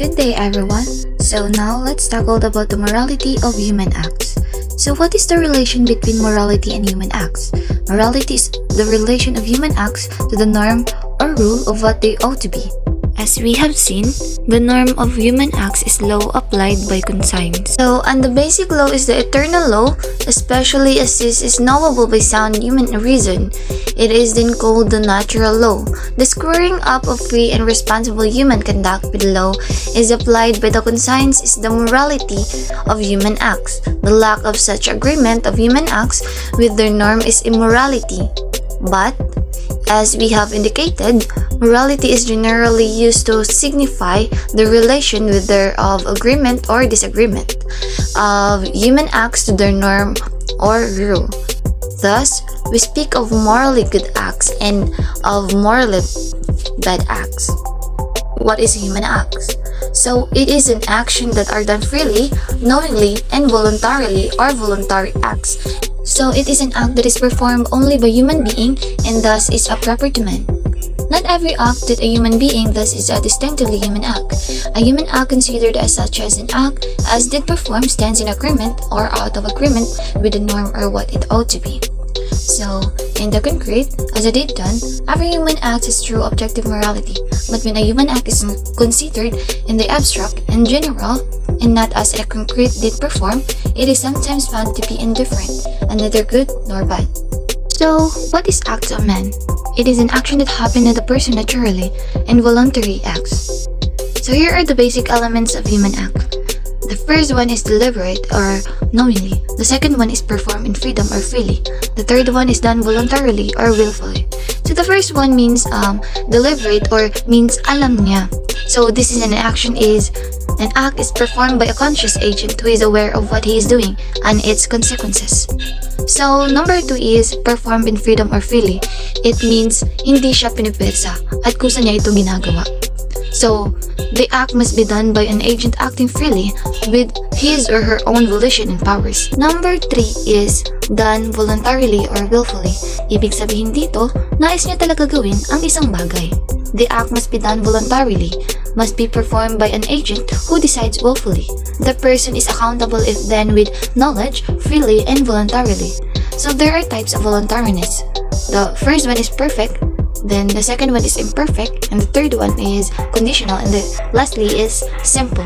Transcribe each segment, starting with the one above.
Good day everyone. So now let's tackle about the morality of human acts. So what is the relation between morality and human acts? Morality is the relation of human acts to the norm or rule of what they ought to be. As we have seen, the norm of human acts is law applied by conscience. And the basic law is the eternal law, especially as this is knowable by sound human reason. It is then called the natural law. The squaring up of free and responsible human conduct with law is applied by the conscience is the morality of human acts. The lack of such agreement of human acts with their norm is immorality. But as we have indicated, morality is generally used to signify the relation with their of agreement or disagreement of human acts to their norm or rule. Thus, we speak of morally good acts and of morally bad acts. What is human acts? So, it is an action that are done freely, knowingly, and voluntarily or voluntary acts. So, it is an act that is performed only by human being and thus is a proper to man. Not every act that a human being does is a distinctively human act. A human act considered as such as an act as did perform stands in agreement or out of agreement with the norm or what it ought to be. So, in the concrete, as a deed done, every human act has true objective morality. But when a human act is considered in the abstract and general, and not as a concrete deed performed, it is sometimes found to be indifferent, and neither good nor bad. So, what is acts of man? It is an action that happens to the person naturally, and voluntary acts. So here are the basic elements of human act. The first one is deliberate or knowingly. The second one is performed in freedom or freely. The third one is done voluntarily or willfully. So the first one means deliberate or means alam niya. So this is an act is performed by a conscious agent who is aware of what he is doing and its consequences. So number 2 is performed in freedom or freely. It means hindi siya pinipwersa at kusa niya ito ginagawa. So, the act must be done by an agent acting freely with his or her own volition and powers. Number 3 is done voluntarily or willfully. Ibig sabihin dito, nais niya talaga gawin ang isang bagay. The act must be done voluntarily, must be performed by an agent who decides willfully. The person is accountable if done with knowledge, freely, and voluntarily. So there are types of voluntariness. The first one is perfect, then the second one is imperfect, and the third one is conditional, and the lastly is simple.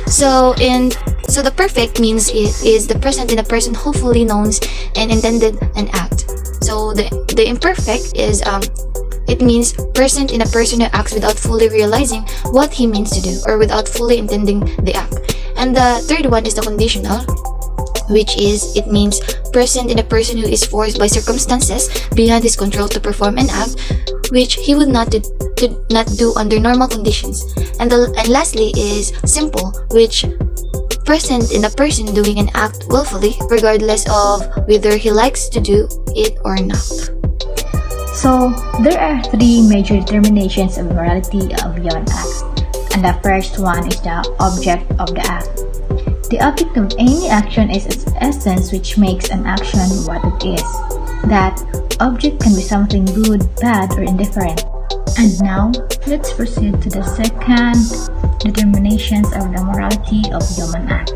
So the perfect means it is the present in a person who fully knows and intended an act. So the imperfect is it means present in a person who acts without fully realizing what he means to do or without fully intending the act. And the third one is the conditional, which is, it means present in a person who is forced by circumstances beyond his control to perform an act which he would not do under normal conditions. And lastly is simple, which present in a person doing an act willfully regardless of whether he likes to do it or not. So, there are 3 major determinations of morality of human acts, and the first one is the object of the act. The object of any action is its essence, which makes an action what it is. That object can be something good, bad, or indifferent. And now, let's proceed to the second determinations of the morality of human acts.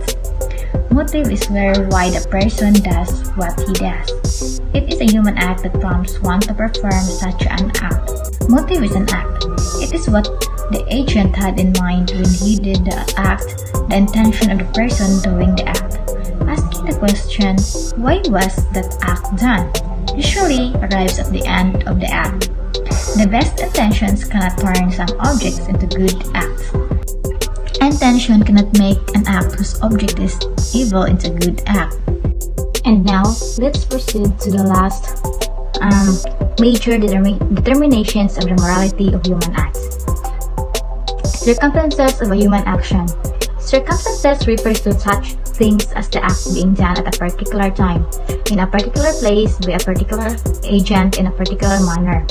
Motive is why the person does what he does. It is a human act that prompts one to perform such an act. Motive is an act. It is what the agent had in mind when he did the act, the intention of the person doing the act. Asking the question, why was that act done, usually arrives at the end of the act. The best intentions cannot turn some objects into good acts. Intention cannot make an act whose object is evil into good act. And now, let's proceed to the last major determinations of the morality of human acts. Circumstances of a human action. Circumstances refers to such things as the act being done at a particular time, in a particular place, by a particular agent, in a particular manner.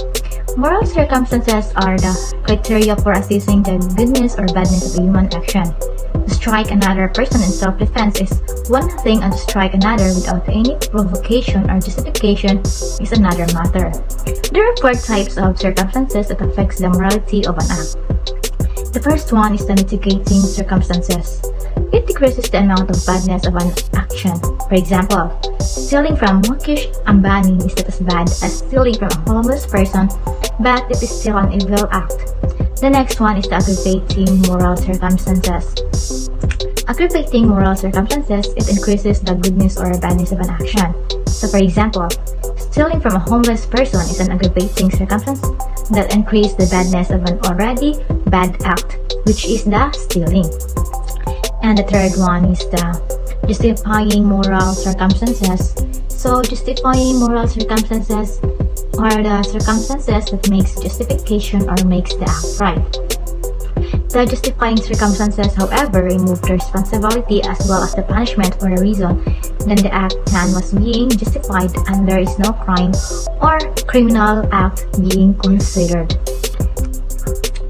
Moral circumstances are the criteria for assessing the goodness or badness of a human action. To strike another person in self-defense is one thing, and to strike another without any provocation or justification is another matter. There are 4 types of circumstances that affects the morality of an act. The first one is the mitigating circumstances. It decreases the amount of badness of an action. For example, stealing from Mukesh Ambani is not as bad as stealing from a homeless person, but it is still an evil act. The next one is the aggravating moral circumstances. Aggravating moral circumstances, it increases the goodness or badness of an action. So for example, stealing from a homeless person is an aggravating circumstance that increases the badness of an already bad act, which is the stealing. And the third one is the justifying moral circumstances. So justifying moral circumstances are the circumstances that makes justification or makes the act right. The justifying circumstances, however, remove the responsibility as well as the punishment for a reason then the act done was being justified and there is no crime or criminal act being considered.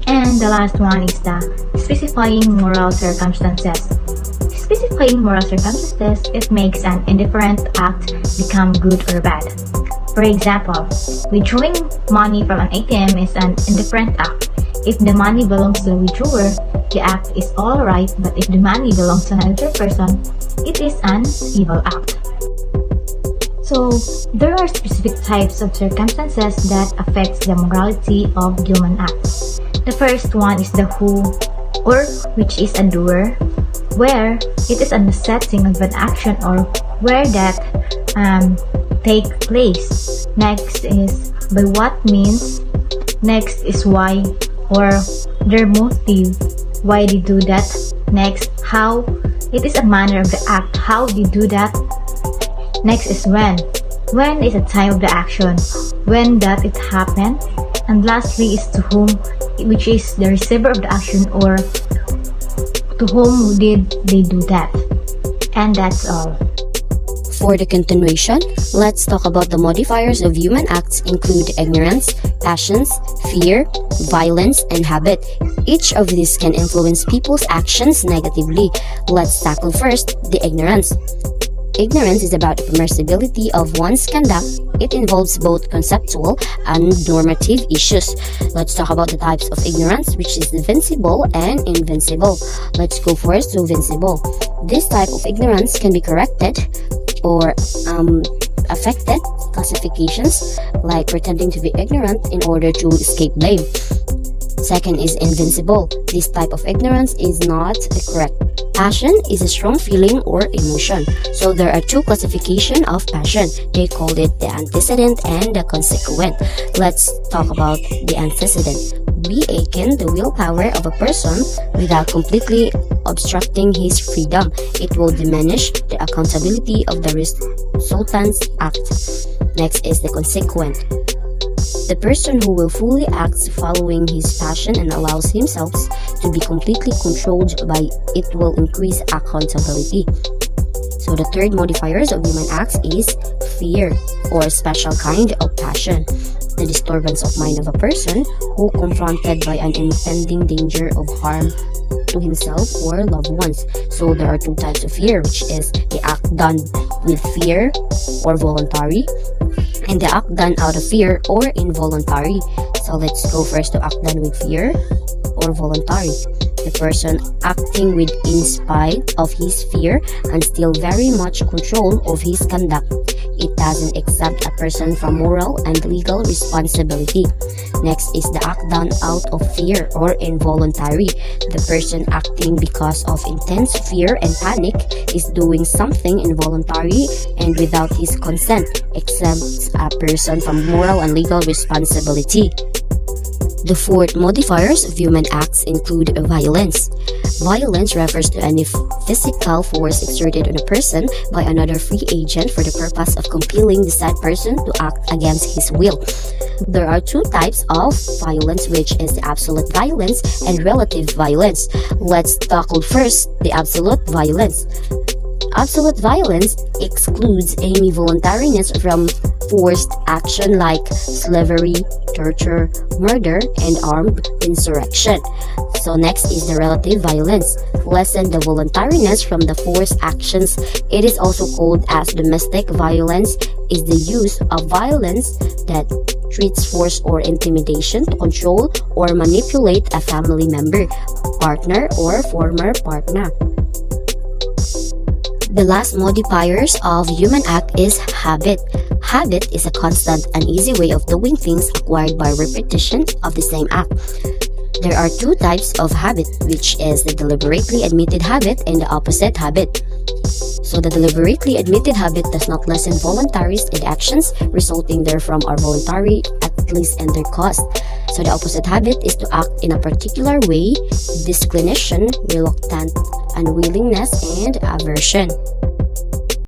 And the last one is the specifying moral circumstances. Specifying moral circumstances, it makes an indifferent act become good or bad. For example, withdrawing money from an ATM is an indifferent act. If the money belongs to the withdrawer, the act is alright, but if the money belongs to another person, it is an evil act. So, there are specific types of circumstances that affect the morality of human acts. The first one is the who, or which is a doer, where it is a setting of an action or where that take place. Next is by what means. Next is why, or their motive, why they do that. Next, how, it is a manner of the act, how they do that. Next is when is the time of the action, when that it happened. And lastly is to whom, which is the receiver of the action or to whom did they do that. And that's all. For the continuation, let's talk about the modifiers of human acts include ignorance, passions, fear, violence, and habit. Each of these can influence people's actions negatively. Let's tackle first the ignorance. Ignorance is about the permissibility of one's conduct. It involves both conceptual and normative issues. Let's talk about the types of ignorance, which is vincible and invincible. Let's go first to vincible. This type of ignorance can be corrected or affected classifications, like pretending to be ignorant in order to escape blame. Second is invincible. This type of ignorance is not correct. Passion is a strong feeling or emotion. So there are two classifications of passion. They call it the antecedent and the consequent. Let's talk about the antecedent. We awaken the willpower of a person without completely obstructing his freedom. It will diminish the accountability of the resultant act. Next is the consequent. The person who will fully act following his passion and allows himself to be completely controlled by it will increase accountability. So the third modifiers of human acts is fear, or a special kind of passion. The disturbance of mind of a person who confronted by an impending danger of harm to himself or loved ones. So there are two types of fear, which is the act done with fear or voluntary, and the act done out of fear or involuntary. So let's go first to act done with fear or voluntary. The person acting with in spite of his fear and still very much control of his conduct. It doesn't exempt a person from moral and legal responsibility. Next is the act done out of fear or involuntary. The person acting because of intense fear and panic is doing something involuntary and without his consent, exempts a person from moral and legal responsibility. The fourth modifiers of human acts include violence. Violence refers to any physical force exerted on a person by another free agent for the purpose of compelling the said person to act against his will. There are two types of violence, which is the absolute violence and relative violence. Let's tackle first the absolute violence. Absolute violence excludes any voluntariness from forced action like slavery, torture, murder, and armed insurrection. So next is the relative violence. Lessen the voluntariness from the forced actions. It is also called as domestic violence, is the use of violence that treats force or intimidation to control or manipulate a family member, partner, or former partner. The last modifiers of human act is habit. Habit is a constant and easy way of doing things acquired by repetition of the same act. There are two types of habit, which is the deliberately admitted habit and the opposite habit. So the deliberately admitted habit does not lessen voluntary actions resulting therefrom are voluntary, at least in their cost. So the opposite habit is to act in a particular way, disinclination, reluctant, unwillingness, and aversion.